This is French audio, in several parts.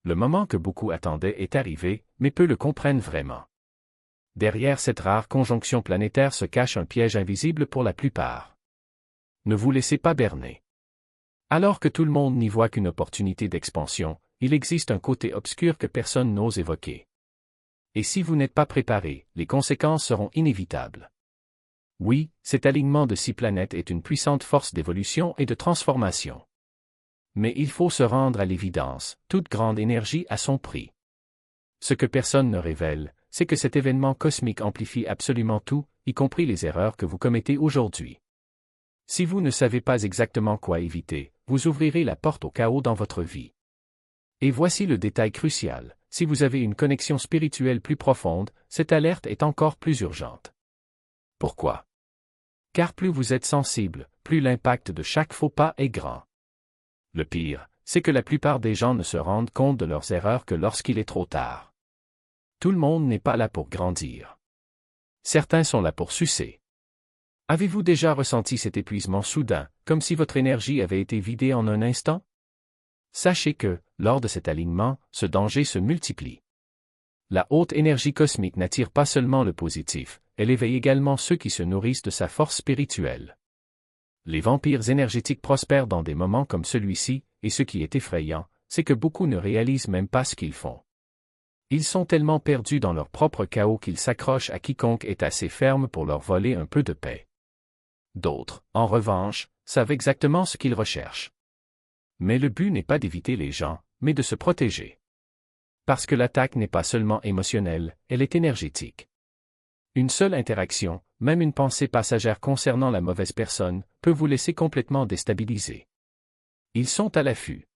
Le moment que beaucoup attendaient est arrivé, mais peu le comprennent vraiment. Derrière cette rare conjonction planétaire se cache un piège invisible pour la plupart. Ne vous laissez pas berner. Alors que tout le monde n'y voit qu'une opportunité d'expansion, il existe un côté obscur que personne n'ose évoquer. Et si vous n'êtes pas préparé, les conséquences seront inévitables. Oui, cet alignement de 6 planètes est une puissante force d'évolution et de transformation. Mais il faut se rendre à l'évidence, toute grande énergie a son prix. Ce que personne ne révèle, c'est que cet événement cosmique amplifie absolument tout, y compris les erreurs que vous commettez aujourd'hui. Si vous ne savez pas exactement quoi éviter, vous ouvrirez la porte au chaos dans votre vie. Et voici le détail crucial, si vous avez une connexion spirituelle plus profonde, cette alerte est encore plus urgente. Pourquoi? Car plus vous êtes sensible, plus l'impact de chaque faux pas est grand. Le pire, c'est que la plupart des gens ne se rendent compte de leurs erreurs que lorsqu'il est trop tard. Tout le monde n'est pas là pour grandir. Certains sont là pour sucer. Avez-vous déjà ressenti cet épuisement soudain, comme si votre énergie avait été vidée en un instant? Sachez que, lors de cet alignement, ce danger se multiplie. La haute énergie cosmique n'attire pas seulement le positif, elle éveille également ceux qui se nourrissent de sa force spirituelle. Les vampires énergétiques prospèrent dans des moments comme celui-ci, et ce qui est effrayant, c'est que beaucoup ne réalisent même pas ce qu'ils font. Ils sont tellement perdus dans leur propre chaos qu'ils s'accrochent à quiconque est assez ferme pour leur voler un peu de paix. D'autres, en revanche, savent exactement ce qu'ils recherchent. Mais le but n'est pas d'éviter les gens, mais de se protéger. Parce que l'attaque n'est pas seulement émotionnelle, elle est énergétique. Une seule interaction, même une pensée passagère concernant la mauvaise personne, peut vous laisser complètement déstabilisé. Ils sont à l'affût.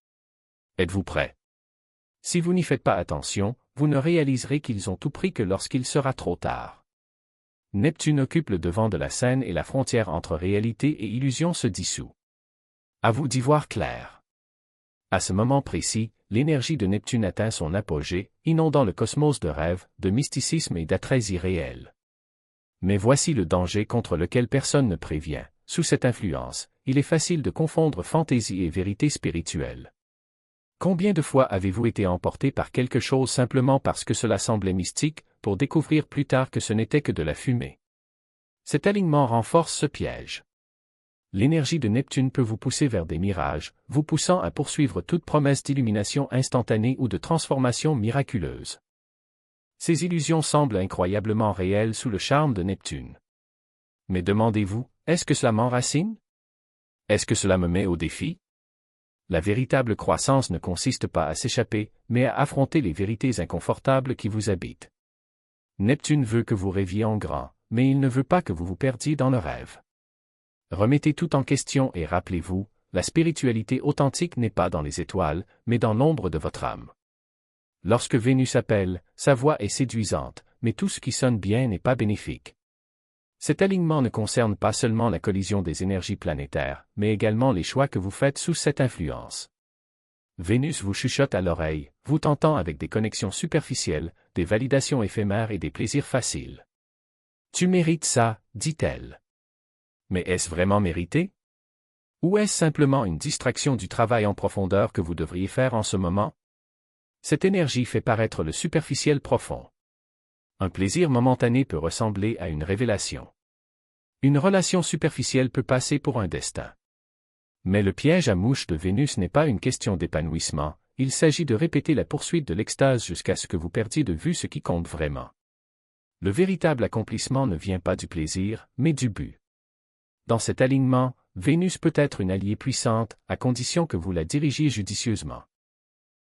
Êtes-vous prêt? Si vous n'y faites pas attention, vous ne réaliserez qu'ils ont tout pris que lorsqu'il sera trop tard. Neptune occupe le devant de la scène et la frontière entre réalité et illusion se dissout. À vous d'y voir clair. À ce moment précis, l'énergie de Neptune atteint son apogée, inondant le cosmos de rêves, de mysticisme et d'attraits irréels. Mais voici le danger contre lequel personne ne prévient. Sous cette influence, il est facile de confondre fantaisie et vérité spirituelle. Combien de fois avez-vous été emporté par quelque chose simplement parce que cela semblait mystique, pour découvrir plus tard que ce n'était que de la fumée? Cet alignement renforce ce piège. L'énergie de Neptune peut vous pousser vers des mirages, vous poussant à poursuivre toute promesse d'illumination instantanée ou de transformation miraculeuse. Ces illusions semblent incroyablement réelles sous le charme de Neptune. Mais demandez-vous, est-ce que cela m'enracine? Est-ce que cela me met au défi? La véritable croissance ne consiste pas à s'échapper, mais à affronter les vérités inconfortables qui vous habitent. Neptune veut que vous rêviez en grand, mais il ne veut pas que vous vous perdiez dans le rêve. Remettez tout en question et rappelez-vous, la spiritualité authentique n'est pas dans les étoiles, mais dans l'ombre de votre âme. Lorsque Vénus appelle, sa voix est séduisante, mais tout ce qui sonne bien n'est pas bénéfique. Cet alignement ne concerne pas seulement la collision des énergies planétaires, mais également les choix que vous faites sous cette influence. Vénus vous chuchote à l'oreille, vous tentant avec des connexions superficielles, des validations éphémères et des plaisirs faciles. Tu mérites ça, dit-elle. Mais est-ce vraiment mérité? Ou est-ce simplement une distraction du travail en profondeur que vous devriez faire en ce moment? Cette énergie fait paraître le superficiel profond. Un plaisir momentané peut ressembler à une révélation. Une relation superficielle peut passer pour un destin. Mais le piège à mouche de Vénus n'est pas une question d'épanouissement, il s'agit de répéter la poursuite de l'extase jusqu'à ce que vous perdiez de vue ce qui compte vraiment. Le véritable accomplissement ne vient pas du plaisir, mais du but. Dans cet alignement, Vénus peut être une alliée puissante, à condition que vous la dirigiez judicieusement.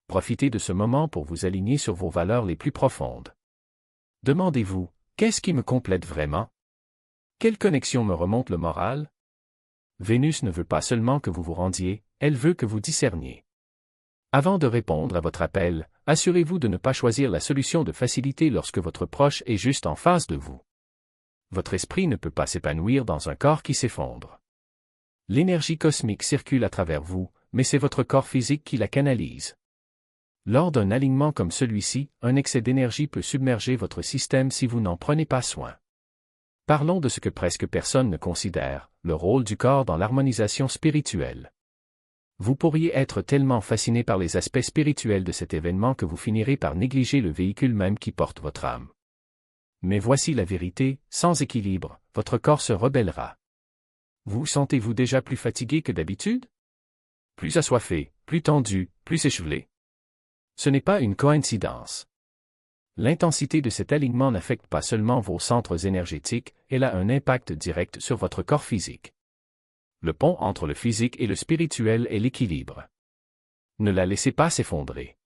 Profitez de ce moment pour vous aligner sur vos valeurs les plus profondes. Demandez-vous, qu'est-ce qui me complète vraiment? Quelle connexion me remonte le moral? Vénus ne veut pas seulement que vous vous rendiez, elle veut que vous discerniez. Avant de répondre à votre appel, assurez-vous de ne pas choisir la solution de facilité lorsque votre proche est juste en face de vous. Votre esprit ne peut pas s'épanouir dans un corps qui s'effondre. L'énergie cosmique circule à travers vous, mais c'est votre corps physique qui la canalise. Lors d'un alignement comme celui-ci, un excès d'énergie peut submerger votre système si vous n'en prenez pas soin. Parlons de ce que presque personne ne considère, le rôle du corps dans l'harmonisation spirituelle. Vous pourriez être tellement fasciné par les aspects spirituels de cet événement que vous finirez par négliger le véhicule même qui porte votre âme. Mais voici la vérité, sans équilibre, votre corps se rebellera. Vous sentez-vous déjà plus fatigué que d'habitude? Plus assoiffé, plus tendu, plus échevelé? Ce n'est pas une coïncidence. L'intensité de cet alignement n'affecte pas seulement vos centres énergétiques, elle a un impact direct sur votre corps physique. Le pont entre le physique et le spirituel est l'équilibre. Ne la laissez pas s'effondrer.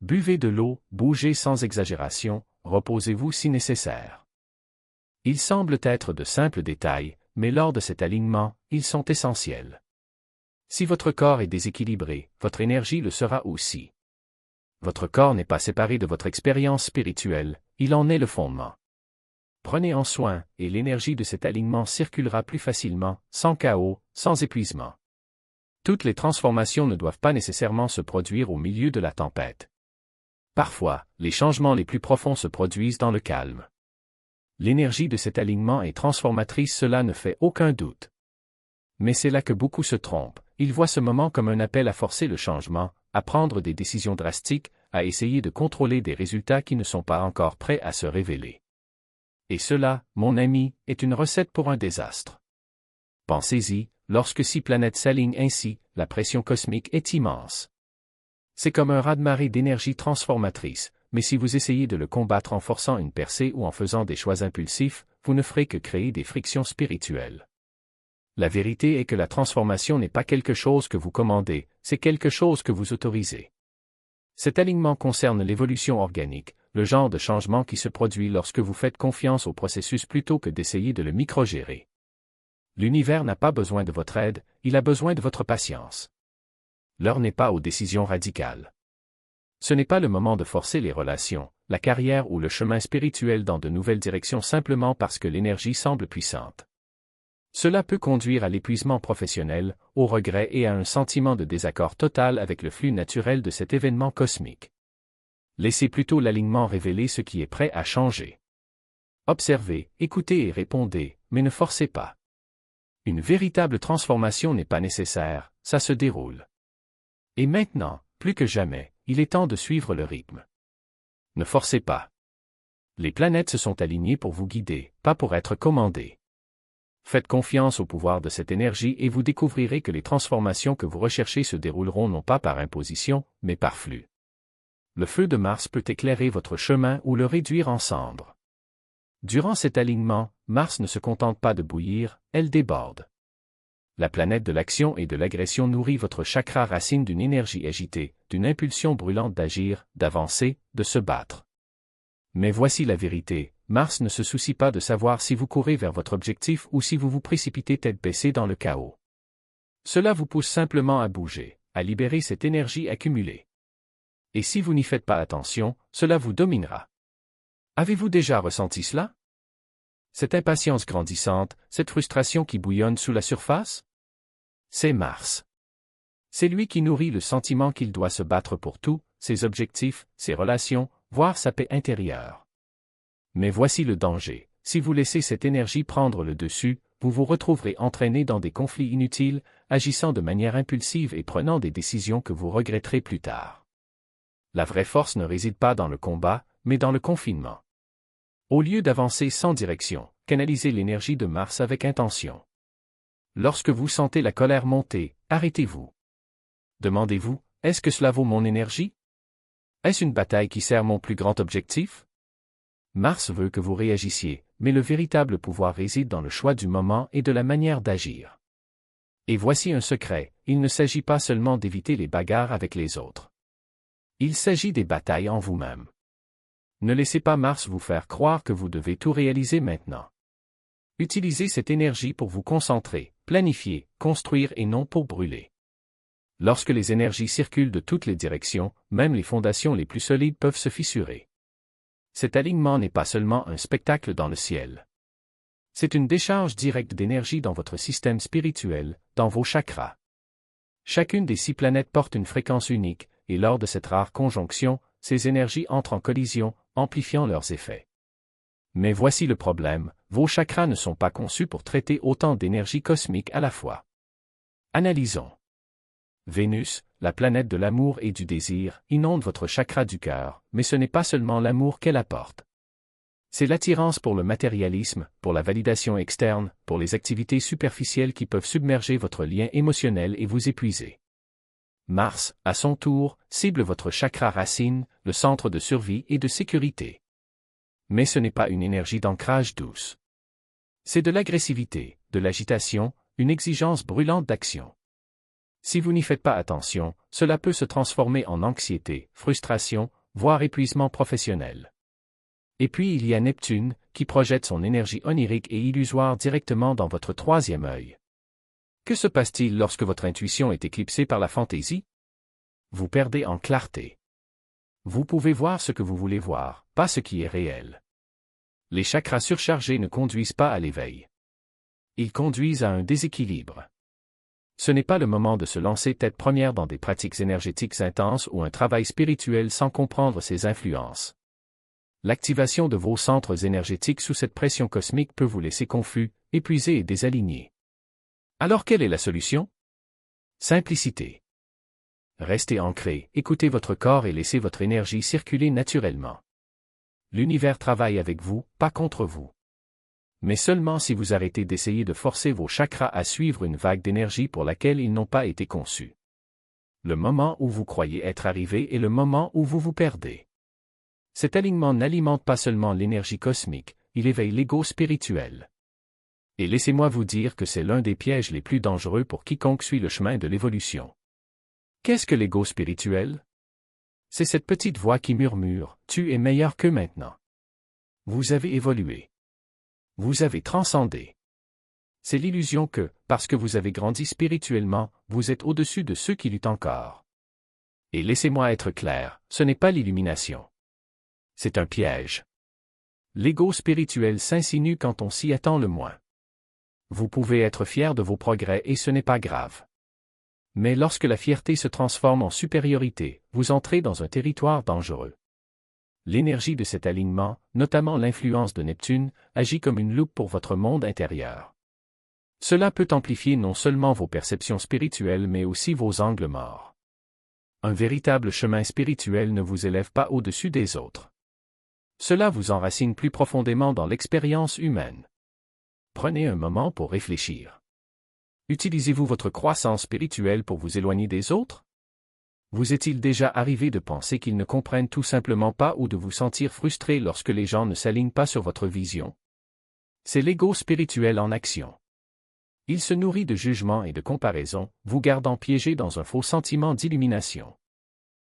Buvez de l'eau, bougez sans exagération, reposez-vous si nécessaire. Ils semblent être de simples détails, mais lors de cet alignement, ils sont essentiels. Si votre corps est déséquilibré, votre énergie le sera aussi. Votre corps n'est pas séparé de votre expérience spirituelle, il en est le fondement. Prenez en soin, et l'énergie de cet alignement circulera plus facilement, sans chaos, sans épuisement. Toutes les transformations ne doivent pas nécessairement se produire au milieu de la tempête. Parfois, les changements les plus profonds se produisent dans le calme. L'énergie de cet alignement est transformatrice, cela ne fait aucun doute. Mais c'est là que beaucoup se trompent, ils voient ce moment comme un appel à forcer le changement, à prendre des décisions drastiques, à essayer de contrôler des résultats qui ne sont pas encore prêts à se révéler. Et cela, mon ami, est une recette pour un désastre. Pensez-y, lorsque 6 planètes s'alignent ainsi, la pression cosmique est immense. C'est comme un raz-de-marée d'énergie transformatrice, mais si vous essayez de le combattre en forçant une percée ou en faisant des choix impulsifs, vous ne ferez que créer des frictions spirituelles. La vérité est que la transformation n'est pas quelque chose que vous commandez, c'est quelque chose que vous autorisez. Cet alignement concerne l'évolution organique, le genre de changement qui se produit lorsque vous faites confiance au processus plutôt que d'essayer de le microgérer. L'univers n'a pas besoin de votre aide, il a besoin de votre patience. L'heure n'est pas aux décisions radicales. Ce n'est pas le moment de forcer les relations, la carrière ou le chemin spirituel dans de nouvelles directions simplement parce que l'énergie semble puissante. Cela peut conduire à l'épuisement professionnel, au regret et à un sentiment de désaccord total avec le flux naturel de cet événement cosmique. Laissez plutôt l'alignement révéler ce qui est prêt à changer. Observez, écoutez et répondez, mais ne forcez pas. Une véritable transformation n'est pas nécessaire, ça se déroule. Et maintenant, plus que jamais, il est temps de suivre le rythme. Ne forcez pas. Les planètes se sont alignées pour vous guider, pas pour être commandées. Faites confiance au pouvoir de cette énergie et vous découvrirez que les transformations que vous recherchez se dérouleront non pas par imposition, mais par flux. Le feu de Mars peut éclairer votre chemin ou le réduire en cendres. Durant cet alignement, Mars ne se contente pas de bouillir, elle déborde. La planète de l'action et de l'agression nourrit votre chakra racine d'une énergie agitée, d'une impulsion brûlante d'agir, d'avancer, de se battre. Mais voici la vérité, Mars ne se soucie pas de savoir si vous courez vers votre objectif ou si vous vous précipitez tête baissée dans le chaos. Cela vous pousse simplement à bouger, à libérer cette énergie accumulée. Et si vous n'y faites pas attention, cela vous dominera. Avez-vous déjà ressenti cela? Cette impatience grandissante, cette frustration qui bouillonne sous la surface? C'est Mars. C'est lui qui nourrit le sentiment qu'il doit se battre pour tout, ses objectifs, ses relations, voire sa paix intérieure. Mais voici le danger, si vous laissez cette énergie prendre le dessus, vous vous retrouverez entraîné dans des conflits inutiles, agissant de manière impulsive et prenant des décisions que vous regretterez plus tard. La vraie force ne réside pas dans le combat, mais dans le confinement. Au lieu d'avancer sans direction, canalisez l'énergie de Mars avec intention. Lorsque vous sentez la colère monter, arrêtez-vous. Demandez-vous, est-ce que cela vaut mon énergie? Est-ce une bataille qui sert mon plus grand objectif? Mars veut que vous réagissiez, mais le véritable pouvoir réside dans le choix du moment et de la manière d'agir. Et voici un secret, il ne s'agit pas seulement d'éviter les bagarres avec les autres. Il s'agit des batailles en vous-même. Ne laissez pas Mars vous faire croire que vous devez tout réaliser maintenant. Utilisez cette énergie pour vous concentrer, planifier, construire et non pour brûler. Lorsque les énergies circulent de toutes les directions, même les fondations les plus solides peuvent se fissurer. Cet alignement n'est pas seulement un spectacle dans le ciel. C'est une décharge directe d'énergie dans votre système spirituel, dans vos chakras. Chacune des 6 planètes porte une fréquence unique, et lors de cette rare conjonction, ces énergies entrent en collision, amplifiant leurs effets. Mais voici le problème, vos chakras ne sont pas conçus pour traiter autant d'énergie cosmique à la fois. Analysons. Vénus, la planète de l'amour et du désir, inonde votre chakra du cœur, mais ce n'est pas seulement l'amour qu'elle apporte. C'est l'attirance pour le matérialisme, pour la validation externe, pour les activités superficielles qui peuvent submerger votre lien émotionnel et vous épuiser. Mars, à son tour, cible votre chakra racine, le centre de survie et de sécurité. Mais ce n'est pas une énergie d'ancrage douce. C'est de l'agressivité, de l'agitation, une exigence brûlante d'action. Si vous n'y faites pas attention, cela peut se transformer en anxiété, frustration, voire épuisement professionnel. Et puis il y a Neptune, qui projette son énergie onirique et illusoire directement dans votre troisième œil. Que se passe-t-il lorsque votre intuition est éclipsée par la fantaisie? Vous perdez en clarté. Vous pouvez voir ce que vous voulez voir, pas ce qui est réel. Les chakras surchargés ne conduisent pas à l'éveil. Ils conduisent à un déséquilibre. Ce n'est pas le moment de se lancer tête première dans des pratiques énergétiques intenses ou un travail spirituel sans comprendre ces influences. L'activation de vos centres énergétiques sous cette pression cosmique peut vous laisser confus, épuisé et désaligné. Alors quelle est la solution? Simplicité. Restez ancré, écoutez votre corps et laissez votre énergie circuler naturellement. L'univers travaille avec vous, pas contre vous. Mais seulement si vous arrêtez d'essayer de forcer vos chakras à suivre une vague d'énergie pour laquelle ils n'ont pas été conçus. Le moment où vous croyez être arrivé est le moment où vous vous perdez. Cet alignement n'alimente pas seulement l'énergie cosmique, il éveille l'ego spirituel. Et laissez-moi vous dire que c'est l'un des pièges les plus dangereux pour quiconque suit le chemin de l'évolution. Qu'est-ce que l'ego spirituel? C'est cette petite voix qui murmure « Tu es meilleur que maintenant. Vous avez évolué. Vous avez transcendé. » C'est l'illusion que, parce que vous avez grandi spirituellement, vous êtes au-dessus de ceux qui luttent encore. Et laissez-moi être clair, ce n'est pas l'illumination. C'est un piège. L'ego spirituel s'insinue quand on s'y attend le moins. Vous pouvez être fier de vos progrès et ce n'est pas grave. Mais lorsque la fierté se transforme en supériorité, vous entrez dans un territoire dangereux. L'énergie de cet alignement, notamment l'influence de Neptune, agit comme une loupe pour votre monde intérieur. Cela peut amplifier non seulement vos perceptions spirituelles mais aussi vos angles morts. Un véritable chemin spirituel ne vous élève pas au-dessus des autres. Cela vous enracine plus profondément dans l'expérience humaine. Prenez un moment pour réfléchir. Utilisez-vous votre croissance spirituelle pour vous éloigner des autres? Vous est-il déjà arrivé de penser qu'ils ne comprennent tout simplement pas ou de vous sentir frustré lorsque les gens ne s'alignent pas sur votre vision? C'est l'ego spirituel en action. Il se nourrit de jugement et de comparaison, vous gardant piégé dans un faux sentiment d'illumination.